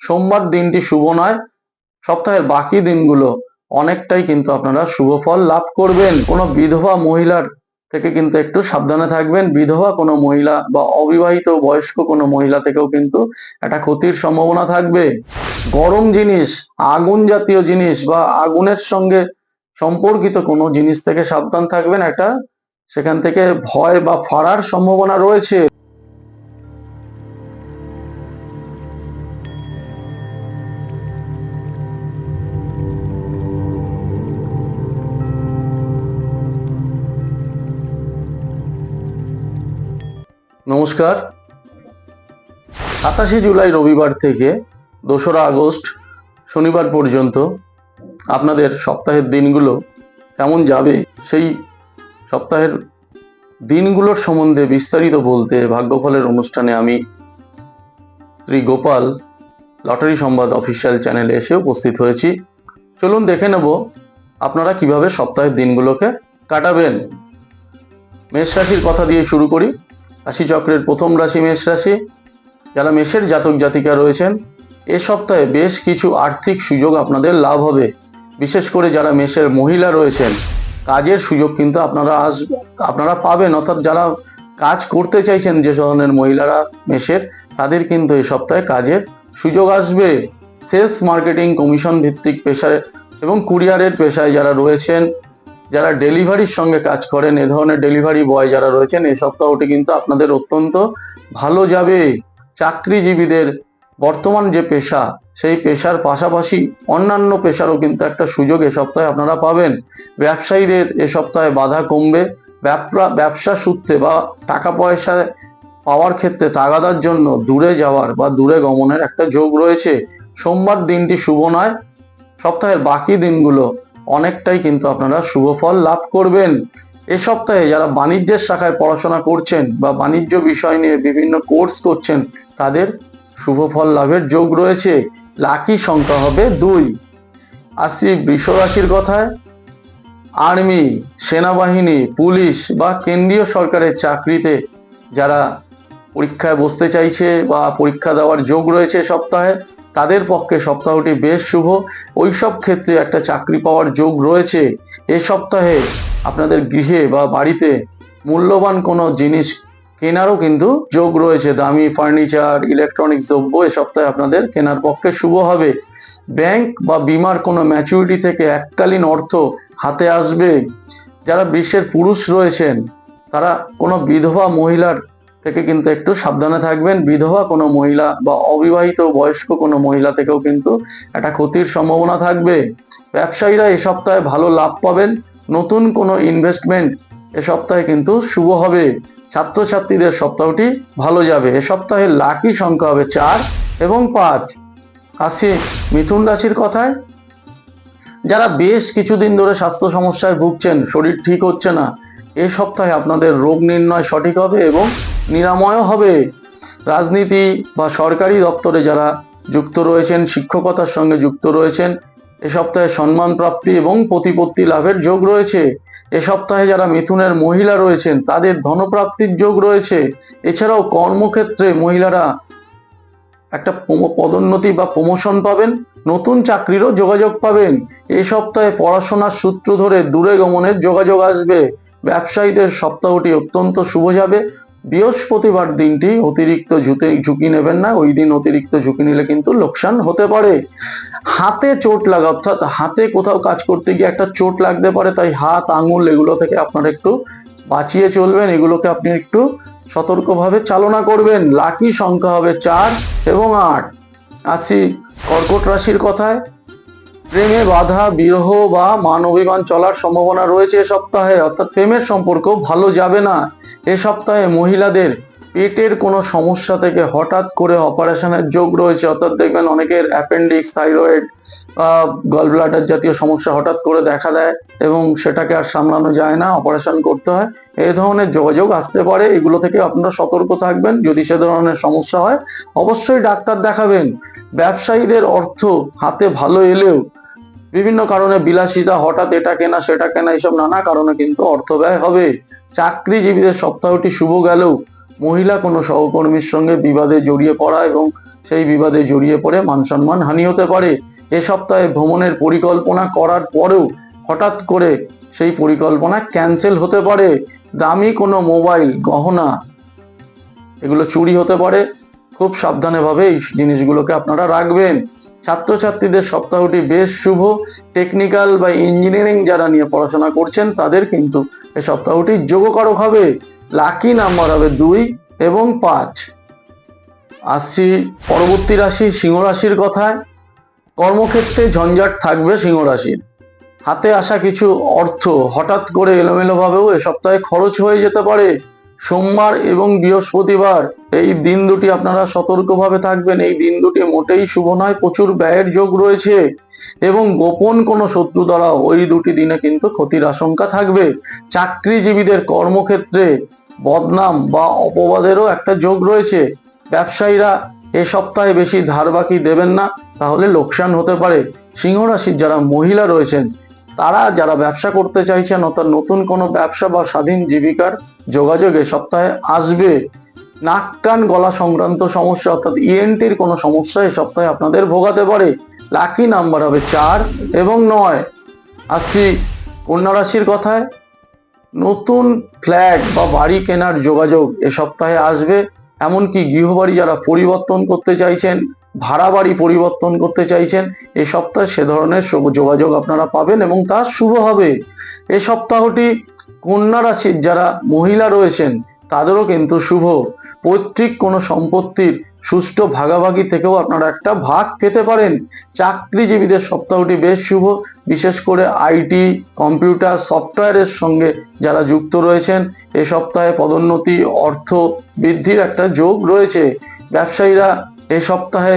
সোমবার দিনটি শুভ নয়, সপ্তাহের বাকি দিনগুলো অনেকটাই কিন্তু আপনারা শুভ ফল লাভ করবেন। কোনো বিধবা মহিলার থেকে কিন্তু একটু সাবধানে থাকবেন। বিধবা কোনো মহিলা বা অবিবাহিত বয়স্ক কোনো মহিলা থেকেও কিন্তু একটা ক্ষতির সম্ভাবনা থাকবে। গরম জিনিস, আগুন জাতীয় জিনিস বা আগুনের সঙ্গে সম্পর্কিত কোনো জিনিস থেকে সাবধান থাকবেন। একটা সেখান থেকে ভয় বা ফাড়ার সম্ভাবনা রয়েছে। নমস্কার। 27 জুলাই রবিবার থেকে 2রা আগস্ট শনিবার পর্যন্ত আপনাদের সপ্তাহের দিনগুলো কেমন যাবে, সেই সপ্তাহের দিনগুলোর সম্বন্ধে বিস্তারিত বলতে ভাগ্যফলের অনুষ্ঠানে আমি শ্রী গোপাল লটারি সংবাদ অফিসিয়াল চ্যানেলে এসে উপস্থিত হয়েছি। চলুন দেখে নেব আপনারা কিভাবে সপ্তাহের দিনগুলোকে কাটাবেন। মেষ রাশির কথা দিয়ে শুরু করি। রাশিচক্রের প্রথম রাশি মেষ রাশি। যারা মেষের জাতক জাতিকা রয়েছেন, এ সপ্তাহে বেশ কিছু আর্থিক সুযোগ আপনাদের লাভ হবে। বিশেষ করে যারা মেষের মহিলা রয়েছেন, কাজের সুযোগ কিন্তু আপনারা পাবেন। অর্থাৎ যারা কাজ করতে চাইছেন, যে ধরনের মহিলারা মেষের, তাদের কিন্তু এই সপ্তাহে কাজের সুযোগ আসবে। সেলস, মার্কেটিং, কমিশন ভিত্তিক পেশায় এবং কুরিয়ারের পেশায় যারা রয়েছেন, যারা ডেলিভারির সঙ্গে কাজ করেন, এ ধরনের ডেলিভারি বয় যারা রয়েছেন, এই সপ্তাহটি কিন্তু আপনাদের অত্যন্ত ভালো যাবে। চাকরিজীবীদের বর্তমান যে পেশা, সেই পেশার পাশাপাশি অন্যান্য পেশারও কিন্তু একটা সুযোগ এ সপ্তাহে আপনারা পাবেন। ব্যবসায়ীদের এ সপ্তাহে বাধা কমবে। ব্যবসা সূত্রে বা টাকা পয়সা পাওয়ার ক্ষেত্রে তাগাদার জন্য দূরে যাওয়ার বা দূরে গমনের একটা যোগ রয়েছে। সোমবার দিনটি শুভ নয়, সপ্তাহের বাকি দিনগুলো অনেকটাই কিন্তু আপনারা শুভ ফল লাভ করবেন। এ সপ্তাহে যারা বাণিজ্যের শাখায় পড়াশোনা করছেন বা বাণিজ্য বিষয় নিয়ে বিভিন্ন কোর্স করছেন, তাদের শুভ ফল লাভের যোগ রয়েছে। লাকি সংখ্যা হবে 2। আসি বৃষ রাশির কথায়। আর্মি, সেনাবাহিনী, পুলিশ বা কেন্দ্রীয় সরকারের চাকরিতে যারা পরীক্ষায় বসতে চাইছে বা পরীক্ষা দেওয়ার যোগ রয়েছে সপ্তাহে, তাদের পক্ষে সপ্তাহটি বেশ শুভ। ওইসব ক্ষেত্রে একটা চাকরি পাওয়ার যোগ রয়েছে। এ সপ্তাহে আপনাদের গৃহে বা বাড়িতে মূল্যবান কোনো জিনিস কেনারও কিন্তু যোগ রয়েছে। দামি ফার্নিচার, ইলেকট্রনিক্স দ্রব্য এ সপ্তাহে আপনাদের কেনার পক্ষে শুভ হবে। ব্যাংক বা বিমার কোনো ম্যাচুরিটি থেকে এককালীন অর্থ হাতে আসবে। যারা বৃষের পুরুষ রয়েছেন, তারা কোনো বিধবা মহিলার থেকে কিন্তু একটু সাবধানে থাকবেন। বিধবা কোনো মহিলা বা অবিবাহিত বয়স্ক কোনো মহিলা থেকেও কিন্তু একটা ক্ষতির সম্ভাবনা থাকবে। ব্যবসায়ীরা এ সপ্তাহে ভালো লাভ পাবেন। নতুন কোনো ইনভেস্টমেন্ট এ সপ্তাহে কিন্তু শুভ হবে। ছাত্রছাত্রীদের সপ্তাহটি ভালো যাবে। এ সপ্তাহে লাকি সংখ্যা হবে 4 এবং 5। আসি মিথুন রাশির কথায়। যারা বেশ কিছুদিন ধরে স্বাস্থ্য সমস্যায় ভুগছেন, শরীর ঠিক হচ্ছে না, এই সপ্তাহে আপনাদের রোগ নির্ণয় সঠিক হবে এবং নিরাময়ও হবে। রাজনীতি বা সরকারি দপ্তরে যারা যুক্ত রয়েছেন, শিক্ষকতার সঙ্গে যুক্ত রয়েছেন, এ সপ্তাহে সম্মান প্রাপ্তি এবং প্রতিপত্তি লাভের যোগ রয়েছে। এ সপ্তাহে যারা মিথুনের মহিলা রয়েছেন, তাদের ধনপ্রাপ্তির যোগ রয়েছে। এছাড়াও কর্মক্ষেত্রে মহিলারা একটা পদোন্নতি বা প্রমোশন পাবেন। নতুন চাকরিরও যোগাযোগ পাবেন। এই সপ্তাহে পড়াশোনার সূত্র ধরে দূরে গমনের যোগাযোগ আসবে। ব্যবসায়ীদের সপ্তাহটি অত্যন্ত শুভ যাবে। বৃহস্পতিবার দিনটি অতিরিক্ত ঝুঁকি নেবেন না। ওই দিন অতিরিক্ত ঝুঁকি নিলে কিন্তু লোকসান হতে পারে। হাতে চোট লাগা, অর্থাৎ হাতে কোথাও কাজ করতে গিয়ে একটা চোট লাগতে পারে, তাই হাত, আঙুল এগুলো থেকে আপনারা একটু বাঁচিয়ে চলবেন। এগুলোকে আপনি একটু সতর্কভাবে চালনা করবেন। লাকি সংখ্যা হবে 4 এবং 8। আসি কর্কট রাশির কথায়। প্রেমে বাধা, বিরহ বা মান অভিমান চলার সম্ভাবনা রয়েছে এ সপ্তাহে। অর্থাৎ প্রেমের সম্পর্ক ভালো যাবে না। এ সপ্তাহে মহিলাদের পেটের কোনো সমস্যা থেকে হঠাৎ করে অপারেশনের যোগ রয়েছে। অর্থাৎ দেখবেন অনেকের অ্যাপেন্ডিক্স, থাইরয়েড, গল ব্লাডার জাতীয় সমস্যা হঠাৎ করে দেখা দেয় এবং সেটাকে আর সামলানো যায় না, অপারেশন করতে হয়। এই ধরনের যোগাযোগ আসতে পারে। এগুলো থেকে আপনারা সতর্ক থাকবেন। যদি সে ধরনের সমস্যা হয়, অবশ্যই ডাক্তার দেখাবেন। ব্যবসায়ীদের অর্থ হাতে ভালো এলেও বিভিন্ন কারণে বিলাসিতা, হঠাৎ এটা কেনা সেটা কেনা, এইসব নানা কারণে কিন্তু অর্থ ব্যয় হবে। চাকরিজীবীদের সপ্তাহটি শুভ গেলেও মহিলা কোনো সহকর্মীর সঙ্গে বিবাদে জড়িয়ে পড়া এবং সেই বিবাদে জড়িয়ে পড়ে মান সম্মান হানি হতে পারে। এ সপ্তাহে ভ্রমণের পরিকল্পনা করার পরেও হঠাৎ করে সেই পরিকল্পনা ক্যান্সেল হতে পারে। দামি কোনো মোবাইল, গহনা এগুলো চুরি হতে পারে। খুব সাবধানে ভাবে এই জিনিসগুলোকে আপনারা রাখবেন। ছাত্রছাত্রীদের সপ্তাহটি বেশ শুভ। টেকনিক্যাল বা ইঞ্জিনিয়ারিং যারা নিয়ে পড়াশোনা করছেন তাদের কিন্তু এই সপ্তাহটি যোগকারক হবে। লাকি নাম্বার হবে 2 এবং 5। আসছি পরবর্তী রাশি সিংহ রাশির কথায়। কর্মক্ষেত্রে ঝঞ্ঝাট থাকবে সিংহ রাশির। হাতে আসা কিছু অর্থ হঠাৎ করে এলোমেলো ভাবেও এ সপ্তাহে খরচ হয়ে যেতে পারে। সোমবার এবং বৃহস্পতিবার এই দিন দুটি আপনারা সতর্কভাবে থাকবেন। এই দিন দুটি মোটেই শুভ নয়, প্রচুর ব্যয়ের যোগ রয়েছে এবং গোপন কোনো শত্রু দ্বারা ওই দুটি দিনে কিন্তু ক্ষতির আশঙ্কা থাকবে। চাকরিজীবীদের কর্মক্ষেত্রে বদনাম বা অপবাদেরও একটা যোগ রয়েছে। ব্যবসায়ীরা এ সপ্তাহে বেশি ধার বাকি দেবেন না, তাহলে লোকসান হতে পারে। সিংহ রাশির যারা মহিলা রয়েছেন তারা যারা ব্যবসা করতে চাইছেন, অর্থাৎ নতুন কোনো ব্যবসা বা স্বাধীন জীবিকার যোগাযোগ এ সপ্তাহে আসবে। নাক কান গলা সংক্রান্ত সমস্যা অর্থাৎ ইএনটির কোনো সমস্যা এ সপ্তাহে আপনাদের ভোগাতে পারে। লাকি নাম্বার হবে 4 এবং 9। আসছি কন্যা রাশির কথায়। নতুন ফ্ল্যাট বা বাড়ি কেনার যোগাযোগ এ সপ্তাহে আসবে। এমনকি গৃহবাড়ি যারা পরিবর্তন করতে চাইছেন, ভাড়া বাড়ি পরিবর্তন করতে চাইছেন, এই সপ্তাহে সে ধরনের শুভ যোগাযোগ আপনারা পাবেন এবং তা শুভ হবে। এই সপ্তাহটি কন্যা রাশির যারা মহিলা রয়েছেন তাদেরও কিন্তু শুভ। পৈতৃক কোনো সম্পত্তির সুষ্ঠু ভাগাভাগি থেকেও আপনারা একটা ভাগ পেতে পারেন। চাকরিজীবীদের সপ্তাহটি বেশ শুভ। বিশেষ করে আইটি, কম্পিউটার, সফটওয়্যারের সঙ্গে যারা যুক্ত রয়েছেন এই সপ্তাহে পদোন্নতি, অর্থ বৃদ্ধির একটা যোগ রয়েছে। ব্যবসায়ীরা এই সপ্তাহে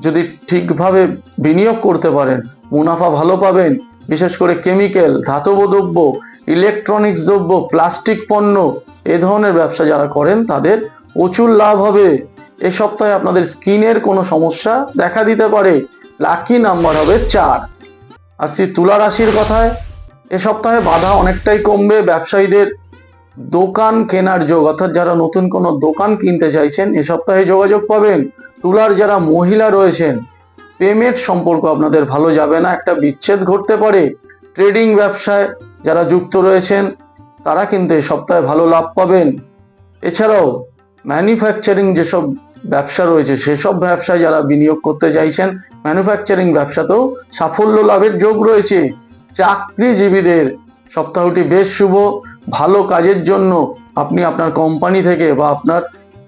যদি ঠিকভাবে বিনিয়োগ করতে পারেন মুনাফা ভালো পাবেন। বিশেষ করে কেমিক্যাল, ধাতব দ্রব্য, ইলেকট্রনিক্স দ্রব্য, প্লাস্টিক পণ্য এ ধরনের ব্যবসা যারা করেন তাদের প্রচুর লাভ হবে। এ সপ্তাহে আপনাদের স্কিনের কোনো সমস্যা দেখা দিতে পারে। লাকি নাম্বার হবে 4। আসছি তুলা রাশির কথায়। এ সপ্তাহে বাধা অনেকটাই কমবে। ব্যবসায়ীদের দোকান কেনার যোগ, অর্থাৎ যারা নতুন কোনো দোকান কিনতে চাইছেন এ সপ্তাহে যোগাযোগ পাবেন। তুলার যারা মহিলা রয়েছেন প্রেমের সম্পর্ক আপনাদের ভালো যাবে না, একটা বিচ্ছেদ ঘটতে পারে। ট্রেডিং ব্যবসায় যারা যুক্ত রয়েছেন তারা কিন্তু এই সপ্তাহে ভালো লাভ পাবেন। এছাড়াও ম্যানুফ্যাকচারিং যেসব ব্যবসা রয়েছে সেসব ব্যবসায় যারা বিনিয়োগ করতে চাইছেন ম্যানুফ্যাকচারিং ব্যবসাতেও সাফল্য লাভের যোগ রয়েছে। চাকরিজীবীদের সপ্তাহটি বেশ শুভ। ভালো কাজের জন্য আপনি আপনার কোম্পানি থেকে বা আপনার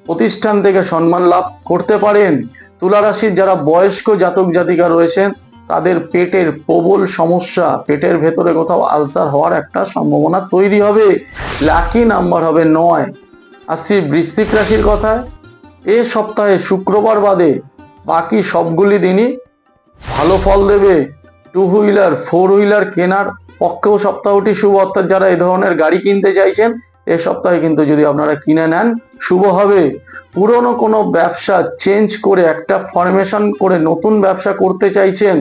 প্রতিষ্ঠান থেকে সম্মান লাভ করতে পারেন। তুলা রাশির যারা বয়স্ক জাতক জাতিকা রয়েছেন তাদের পেটের প্রবল সমস্যা, পেটের ভেতরে কোথাও আলসার হওয়ার একটা সম্ভাবনা তৈরি হবে। লাকি নাম্বার হবে 9। আসছি বৃশ্চিক রাশির কথায়। এ সপ্তাহে শুক্রবার বাদে বাকি সবগুলি দিনই ভালো ফল দেবে। 2 হুইলার 4 হুইলার কেনার পক্ষেও সপ্তাহটি শুভ, অর্থাৎ যারা এই ধরনের গাড়ি কিনতে চাইছেন এ সপ্তাহে কিন্তু যদি আপনারা কিনে নেন শুভ হবে। পুরনো কোনো ব্যবসা চেঞ্জ করে একটা ফরমেশন করে নতুন ব্যবসা করতে চাইছেন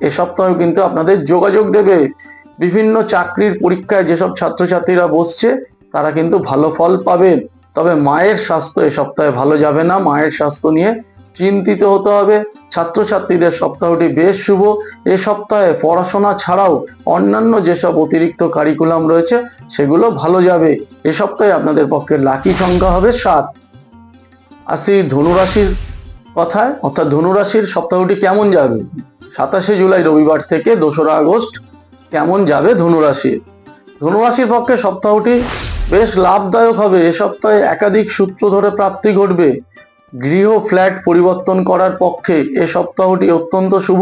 এ সপ্তাহে কিন্তু আপনাদের যোগাযোগ দেবে। বিভিন্ন চাকরির পরীক্ষায় যেসব ছাত্রছাত্রীরা বসছে তারা কিন্তু ভালো ফল পাবেন। তবে মায়ের স্বাস্থ্য এ সপ্তাহে ভালো যাবে না, মায়ের স্বাস্থ্য নিয়ে চিন্তিত হতে হবে। ছাত্রছাত্রীদের সপ্তাহটি বেশ শুভ। এ সপ্তাহে পড়াশোনা ছাড়াও অন্যান্য যেসব অতিরিক্ত কারিকুলাম রয়েছে সেগুলো ভালো যাবে। এ সপ্তাহে আপনাদের পক্ষে লাকি সংখ্যা হবে 7। আসি ধনুরাশির কথায়, অর্থাৎ ধনুরাশির সপ্তাহটি কেমন যাবে। 27শে জুলাই রবিবার থেকে 2রা আগস্ট কেমন যাবে ধনুরাশির। ধনুরাশির পক্ষে সপ্তাহটি বেশ লাভদায়ক হবে। এ সপ্তাহে একাধিক সূত্র ধরে প্রাপ্তি ঘটবে। গৃহ ফ্ল্যাট পরিবর্তন করার পক্ষে এ সপ্তাহটি অত্যন্ত শুভ।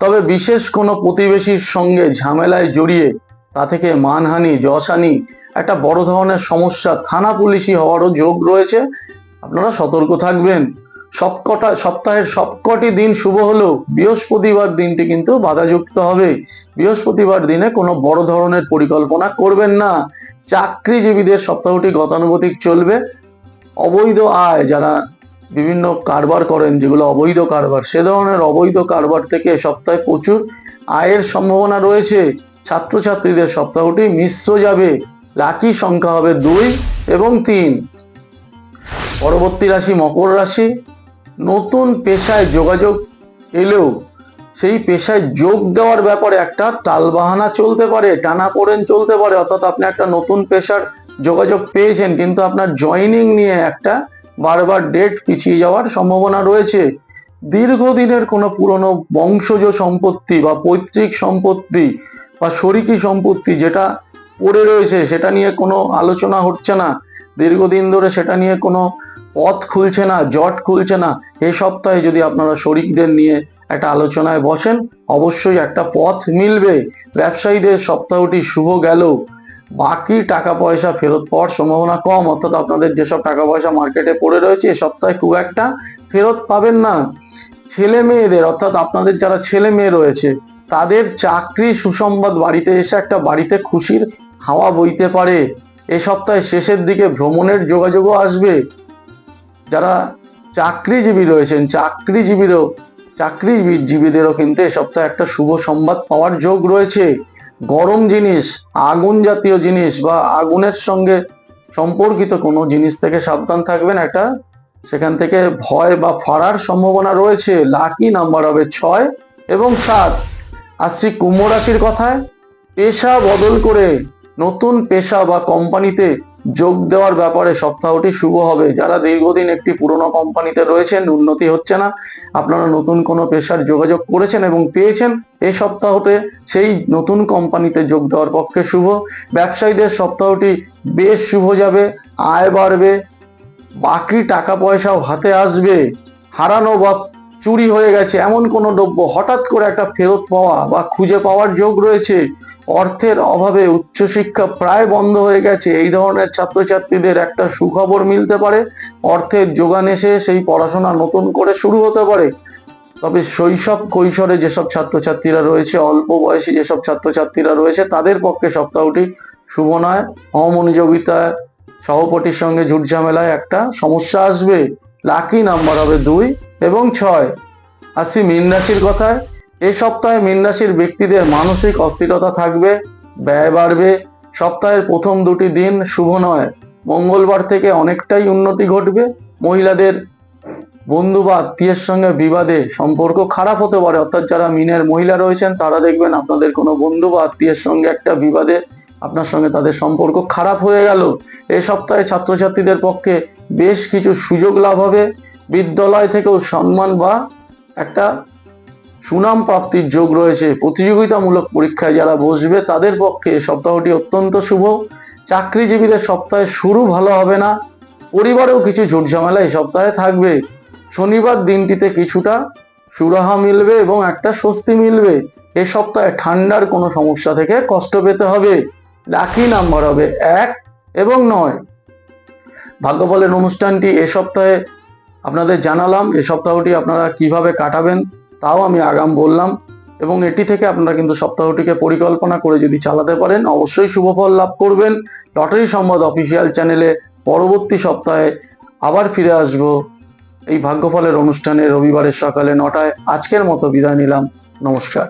তবে বিশেষ কোনো প্রতিবেশীর সঙ্গে ঝামেলায় জড়িয়ে তা থেকে মানহানি, যশহানি, একটা বড় ধরনের সমস্যা, থানা পুলিশি হওয়ারও যোগ রয়েছে। আপনারা সতর্ক থাকবেন। সপ্তাহের সবকটি দিন শুভ হলেও বৃহস্পতিবার দিনটি কিন্তু বাধাযুক্ত হবে। বৃহস্পতিবার দিনে কোনো বড় ধরনের পরিকল্পনা করবেন না। চাকরিজীবীদের সপ্তাহটি গতানুগতিক চলবে। অবৈধ আয়, যারা বিভিন্ন কারবার করেন যেগুলো অবৈধ কারবার, সে ধরনের অবৈধ কারবার থেকে সপ্তাহে প্রচুর আয়ের সম্ভাবনা রয়েছে। ছাত্রছাত্রীদের সপ্তাহটি মিশ্র যাবে। লাকি সংখ্যা হবে 2 এবং 3। পরবর্তী রাশি মকর রাশি। নতুন পেশায় যোগাযোগ এলেও সেই পেশায় যোগ দেওয়ার ব্যাপারে একটা টালবাহানা চলতে পারে, টানাপোড়েন চলতে পারে। অর্থাৎ আপনি একটা নতুন পেশার যোগাযোগ পেয়েছেন, কিন্তু আপনার জয়েনিং নিয়ে একটা বারবার ডেট পিছিয়ে যাওয়ার সম্ভাবনা রয়েছে। দীর্ঘদিনের কোনো পুরনো বংশজ সম্পত্তি বা পৈতৃক সম্পত্তি বা শরিকি সম্পত্তি যেটা পড়ে রয়েছে, সেটা নিয়ে কোনো আলোচনা হচ্ছে না, দীর্ঘদিন ধরে সেটা নিয়ে কোনো পথ খুলছে না, জট খুলছে না, এই সপ্তাহে যদি আপনারা শরিকদের নিয়ে একটা আলোচনায় বসেন, অবশ্যই একটা পথ মিলবে। ব্যবসায়ীদের সপ্তাহটি শুভ গেল, বাকি টাকা পয়সা ফেরত পাওয়ার সম্ভাবনা কম। অর্থাৎ আপনাদের যেসব টাকা পয়সা মার্কেটে পড়ে রয়েছে, এ সপ্তাহে খুব একটা ফেরত পাবেন না। ছেলে মেয়েদের, অর্থাৎ আপনাদের যারা ছেলে মেয়ে রয়েছে, তাদের চাকরি সুসংবাদ বাড়িতে এসে একটা বাড়িতে খুশির হাওয়া বইতে পারে। এ সপ্তাহে শেষের দিকে ভ্রমণের যোগাযোগও আসবে। যারা চাকরিজীবী রয়েছেন, চাকরিজীবীদেরও কিন্তু এ সপ্তাহে একটা শুভ সংবাদ পাওয়ার যোগ রয়েছে। গরম জিনিস, আগুন জাতীয় জিনিস বা আগুনের সঙ্গে সম্পর্কিত কোনো জিনিস থেকে সাবধান থাকবেন। একটা সেখান থেকে ভয় বা ফাড়ার সম্ভাবনা রয়েছে। লাকি নাম্বার হবে 6 এবং 7। আসছি কুম্ভ রাশির কথায়। পেশা বদল করে নতুন পেশা বা কোম্পানিতে যোগ দেওয়ার ব্যাপারে সপ্তাহটি শুভ হবে। যারা দীর্ঘদিন একটি পুরনো কোম্পানিতে রয়েছেন, উন্নতি হচ্ছে না, আপনারা নতুন কোনো পেশার যোগাযোগ করেছেন এবং পেয়েছেন, এই সপ্তাহতে সেই নতুন কোম্পানিতে যোগ দেওয়ার পক্ষে শুভ। ব্যবসায়ীদের সপ্তাহটি বেশ শুভ যাবে, আয় বাড়বে, বাকি টাকা পয়সাও হাতে আসবে। হারানো বা চুরি হয়ে গেছে এমন কোনো দ্রব্য হঠাৎ করে একটা ফেরত পাওয়া বা খুঁজে পাওয়ার যোগ রয়েছে। অর্থের অভাবে উচ্চশিক্ষা প্রায় বন্ধ হয়ে গেছে, এই ধরনের ছাত্রছাত্রীদের একটা সুখবর মিলতে পারে। অর্থের যোগান এসে সেই পড়াশোনা নতুন করে শুরু হতে পারে। তবে শৈশব কৈশোরে যেসব ছাত্রছাত্রীরা রয়েছে, অল্প বয়সী যেসব ছাত্রছাত্রীরা রয়েছে, তাদের পক্ষে সপ্তাহটি শুভ নয়। অমনোযোগিতায়, সহপাঠীর সঙ্গে ঝুটঝামেলায় একটা সমস্যা আসবে। লাকি নাম্বার হবে 2 এবং 6। আসি মীন রাশির কথায়। এই সপ্তাহে মীন রাশির ব্যক্তিদের মানসিক অস্থিরতা থাকবে, ব্যয় বাড়বে। সপ্তাহের প্রথম 2টি দিন শুভ নয়। মঙ্গলবার থেকে অনেকটাই উন্নতি ঘটবে। মহিলাদের বন্ধু বা আত্মীয়ের সঙ্গে বিবাদে সম্পর্ক খারাপ হতে পারে। অর্থাৎ যারা মিনের মহিলা রয়েছেন, তারা দেখবেন আপনাদের কোনো বন্ধু বা আত্মীয়ের সঙ্গে একটা বিবাদে আপনার সঙ্গে তাদের সম্পর্ক খারাপ হয়ে গেল। এই সপ্তাহে ছাত্রছাত্রীদের পক্ষে বেশ কিছু সুযোগ লাভ হবে। বিদ্যালয় থেকেও সম্মান বা একটা সুনাম প্রাপ্তির যোগ রয়েছে। প্রতিযোগিতামূলক পরীক্ষায় যারা বসবে, তাদের পক্ষে সপ্তাহটি অত্যন্ত শুভ। চাকরিজীবীদের সপ্তাহে শুরু ভালো হবে না, পরিবারেও কিছু ঝুটঝামেলা এই সপ্তাহে থাকবে। শনিবার দিনটিতে কিছুটা সুরাহা মিলবে এবং একটা স্বস্তি মিলবে। এ সপ্তাহে ঠান্ডার কোনো সমস্যা থেকে কষ্ট পেতে হবে। লাকি নাম্বার হবে 1 এবং 9। ভাগ্যফলের অনুষ্ঠানটি এ সপ্তাহে আপনাদের জানালাম। এ সপ্তাহটি আপনারা কিভাবে কাটাবেন তাও আমি আগাম বললাম, এবং এটি থেকে আপনারা কিন্তু সপ্তাহটিকে পরিকল্পনা করে যদি চালাতে পারেন, অবশ্যই শুভ ফল লাভ করবেন। লটারি সংবাদ অফিসিয়াল চ্যানেলে পরবর্তী সপ্তাহে আবার ফিরে আসব এই ভাগ্যফলের অনুষ্ঠানে রবিবারের সকালে 9টায়। আজকের মতো বিদায় নিলাম, নমস্কার।